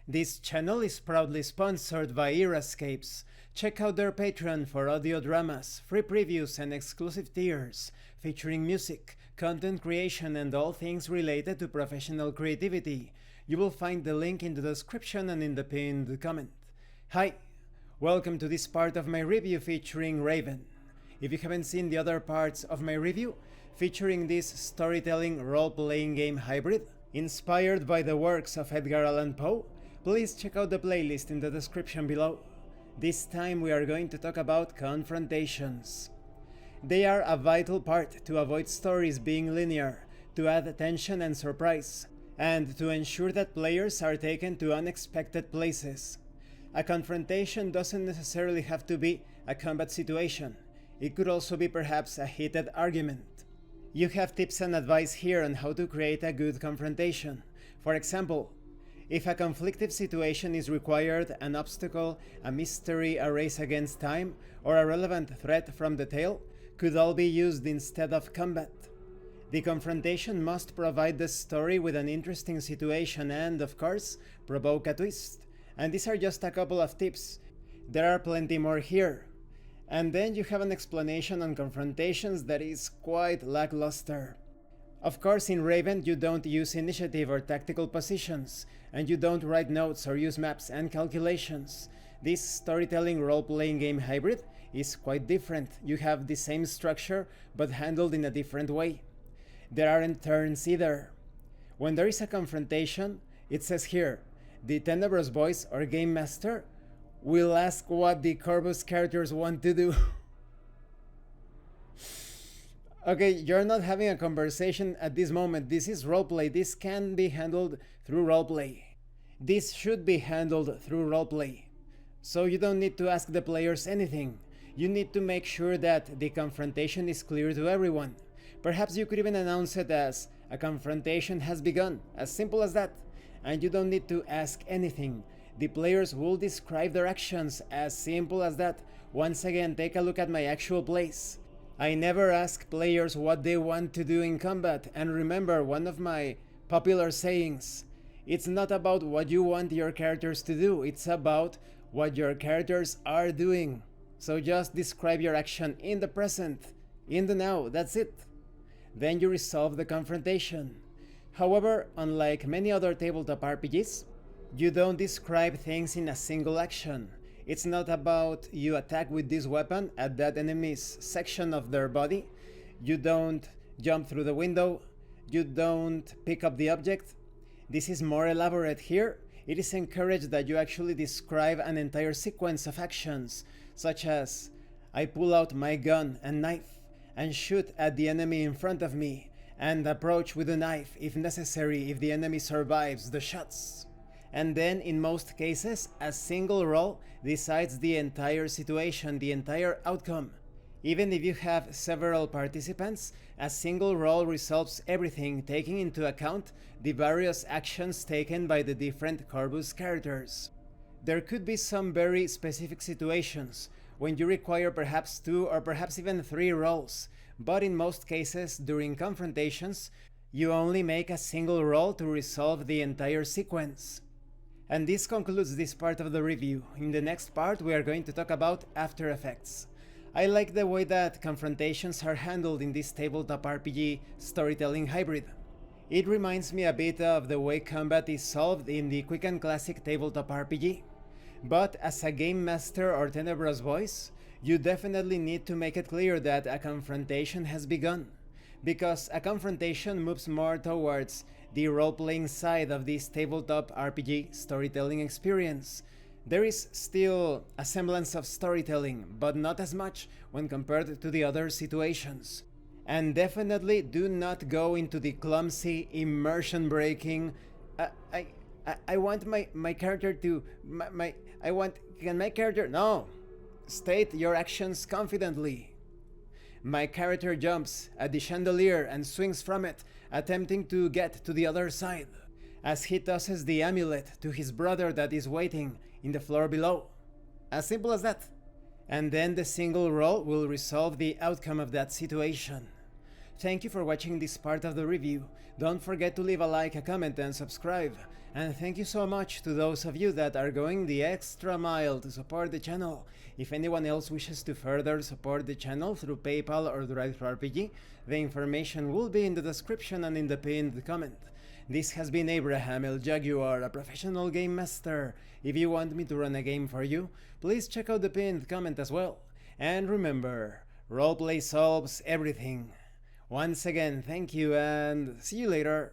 This channel is proudly sponsored by EraScapes. Check out their Patreon for audio dramas, free previews and exclusive tiers, featuring music, content creation and all things related to professional creativity. You will find the link in the description and in the pinned comment. Hi, welcome to this part of my review featuring Raven. If you haven't seen the other parts of my review, featuring this storytelling role-playing game hybrid, inspired by the works of Edgar Allan Poe, please check out the playlist in the description below. This time we are going to talk about Confrontations. They are a vital part to avoid stories being linear, to add tension and surprise, and to ensure that players are taken to unexpected places. A confrontation doesn't necessarily have to be a combat situation. It could also be perhaps a heated argument. You have tips and advice here on how to create a good confrontation. For example, if a conflictive situation is required, an obstacle, a mystery, a race against time, or a relevant threat from the tale could all be used instead of combat. The confrontation must provide the story with an interesting situation and, of course, provoke a twist. And these are just a couple of tips. There are plenty more here. And then you have an explanation on confrontations that is quite lackluster. Of course, in Raven you don't use initiative or tactical positions, and you don't write notes or use maps and calculations. This storytelling role-playing game hybrid is quite different. You have the same structure, but handled in a different way. There aren't turns either. When there is a confrontation, it says here, the Tenebrous Voice or Game Master will ask what the Corvus characters want to do. Okay, you're not having a conversation at this moment. This is roleplay. This can be handled through roleplay. This should be handled through roleplay. So you don't need to ask the players anything. You need to make sure that the confrontation is clear to everyone. Perhaps you could even announce it as a confrontation has begun, as simple as that. And you don't need to ask anything. The players will describe their actions, as simple as that. Once again, take a look at my actual plays. I never ask players what they want to do in combat, and remember one of my popular sayings, it's not about what you want your characters to do, it's about what your characters are doing. So just describe your action in the present, in the now, that's it. Then you resolve the confrontation. However, unlike many other tabletop RPGs, you don't describe things in a single action. It's not about you attack with this weapon at that enemy's section of their body. You don't jump through the window. You don't pick up the object. This is more elaborate here. It is encouraged that you actually describe an entire sequence of actions, such as I pull out my gun and knife and shoot at the enemy in front of me and approach with the knife if necessary if the enemy survives the shots. And then, in most cases, a single roll decides the entire situation, the entire outcome. Even if you have several participants, a single roll resolves everything, taking into account the various actions taken by the different Corvus characters. There could be some very specific situations when you require perhaps 2 or perhaps even 3 rolls, but in most cases, during confrontations, you only make a single roll to resolve the entire sequence. And this concludes this part of the review. In the next part we are going to talk about After Effects. I like the way that confrontations are handled in this tabletop RPG storytelling hybrid. It reminds me a bit of the way combat is solved in the quick and classic tabletop RPG. But as a game master or Tenebrous Voice, you definitely need to make it clear that a confrontation has begun, because a confrontation moves more towards the role-playing side of this tabletop RPG storytelling experience. There is still a semblance of storytelling, but not as much when compared to the other situations. And definitely do not go into the clumsy, immersion-breaking, I want my character to, can my character, no! State your actions confidently. My character jumps at the chandelier and swings from it, attempting to get to the other side, as he tosses the amulet to his brother that is waiting in the floor below. As simple as that. And then the single roll will resolve the outcome of that situation. Thank you for watching this part of the review. Don't forget to leave a like, a comment and subscribe. And thank you so much to those of you that are going the extra mile to support the channel. If anyone else wishes to further support the channel through PayPal or DriveThruRPG, the information will be in the description and in the pinned comment. This has been Abraham El Jaguar, a professional game master. If you want me to run a game for you, please check out the pinned comment as well. And remember, roleplay solves everything. Once again, thank you and see you later.